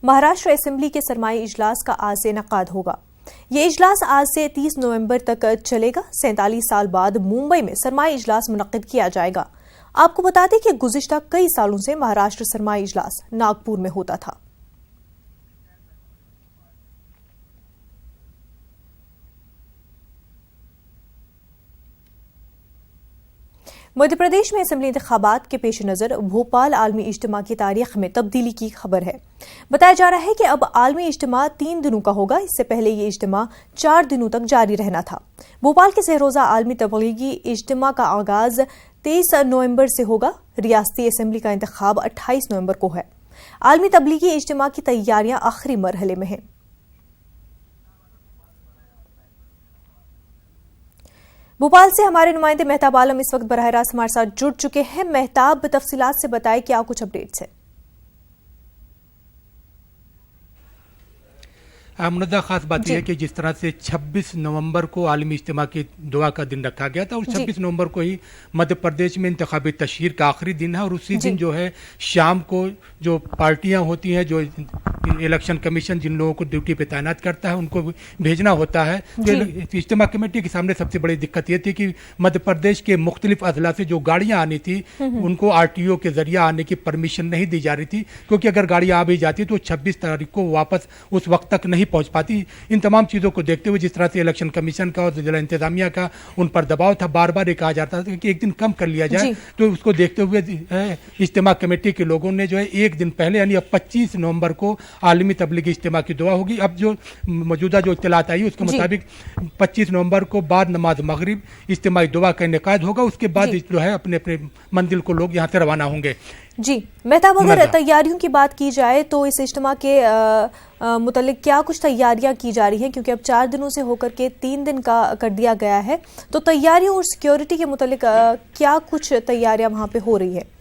Maharashtra assembly के सरमाई इजलास का आज से इनेकाद होगा। ये इजलास आज से 30 नवंबर तक चलेगा। 47 साल बाद मुंबई में सरमाई इजलास मुनक्किद किया जाएगा। आपको बता दें कि गुज़िश्ता कई सालों से महाराष्ट्र सरमाई इजलास नागपुर में होता था। मध्य प्रदेश में असेंबली इंतखाबात के पेश नज़र भोपाल आलमी इज्तिमा की तारीख में तब्दीली की खबर है। बताया जा रहा है कि अब आलमी इज्तिमा 3 दिनों का होगा। इससे पहले ये इज्तिमा 4 दिनों तक जारी रहना था। भोपाल के सहरोजा आलमी तबलीगी इज्तिमा का आगाज 23 नवंबर से होगा। रियासती असेंबली का इंतखाब 28 नवंबर को है। आलमी तबलीगी इज्तिमा की तैयारियां आखिरी मरहले में हैं। भोपाल से हमारे नुमाइंदे मेहताब आलम इस वक्त बराह रास्त हमारे साथ जुड़ चुके हैं। मेहताब, तफसीलात से बताएं क्या कुछ अपडेट्स है। मुनद्दा खास बात यह है कि जिस तरह से 26 नवंबर को आलमी इज्तिमा की दुआ का दिन रखा गया था और 26 नवंबर को ही मध्य प्रदेश में इंतखाबी तशहीर का आखिरी दिन है और उसी दिन जो है शाम को जो पार्टियां होती हैं, जो इलेक्शन कमीशन जिन लोगों को ड्यूटी पे तैनात करता है उनको भेजना होता है। तो इज्तिमा कमेटी के सामने सबसे बड़ी दिक्कत ये थी कि मध्य प्रदेश के मुख्तलिफ अजला से जो गाड़ियां आनी थी उनको RTO के जरिए आने की परमिशन नहीं दी जा रही थी, क्योंकि अगर गाड़ियां आ भी जाती तो 26 तारीख को वापस उस वक्त तक नहीं पहुंच पाती। इन तमाम चीजों को देखते हुए जिस तरह से इलेक्शन कमीशन का और जिला इंतजामिया का उन पर दबाव था, बार बार ये कहा जाता था कि एक दिन कम कर लिया जाए, तो उसको देखते हुए इज्तिमा कमेटी के लोगों ने जो है एक दिन पहले यानी 25 नवंबर को आलमी तबलीगी इज्तिमा की दुआ होगी। अब जो मौजूदा जो इत्तलात आई उसके मुताबिक 25 नवंबर को बाद नमाज मगरिब इज्तिमाई दुआ का इनेकाद होगा। उसके बाद जो है अपने अपने मंजिल को लोग यहाँ से रवाना होंगे। जी मेहताब, अगर तैयारियों की बात की जाए तो इस इज्तिमा के मुतल्लिक क्या कुछ तैयारियां की जा रही हैं, क्योंकि अब 4 दिनों से होकर के 3 दिन का कर दिया गया है, तो तैयारियों और सिक्योरिटी के मुतल्लिक क्या कुछ तैयारियां वहां पे हो रही है?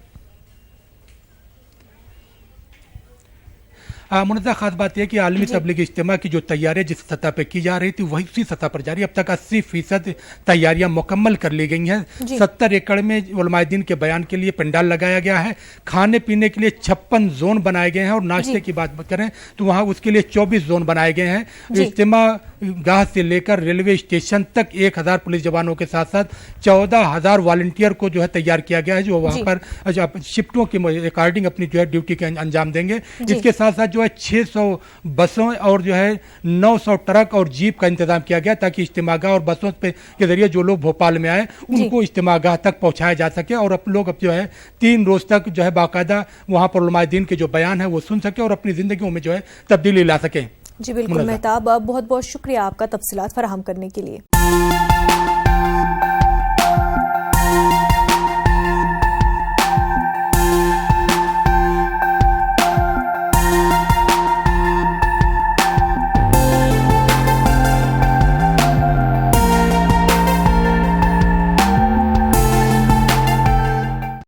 मुनज़्ज़ा खास बात यह कि आलमी तबलीगी इज्तिमा की जो तैयारियां जिस सतह पर की जा रही थी वही उसी सतह पर जारी। अब तक 80% तैयारियां मुकम्मल कर ली गई हैं। 70 एकड़ में उलमाए दीन के बयान के लिए पंडाल लगाया गया है। खाने पीने के लिए 56 जोन बनाए गए हैं और नाश्ते की बात करें तो वहां उसके लिए 24 जोन बनाए गए हैं। इज्तिमा गाह से लेकर रेलवे स्टेशन तक 1000 पुलिस जवानों के साथ साथ 14,000 वॉलंटियर को जो है तैयार किया गया है, जो वहां पर शिफ्टों के अकॉर्डिंग अपनी जो है ड्यूटी के अंजाम देंगे। इसके साथ साथ जो है 600 बसों और जो है 900 ट्रक और जीप का इंतजाम किया गया ताकि इज्तिमागाह और बसों पे के जरिए जो लोग भोपाल में आए उनको इज्तिमागाह तक पहुंचाया जा सके और अब लोग अब जो है 3 रोज तक जो है बाकायदा वहां पर उलमाए दीन के जो बयान है वो सुन सके और अपनी जिंदगियों में जो है तब्दीली ला सके। जी बिल्कुल मेहताब, बहुत बहुत शुक्रिया आपका तफसीलात फराहम करने के लिए।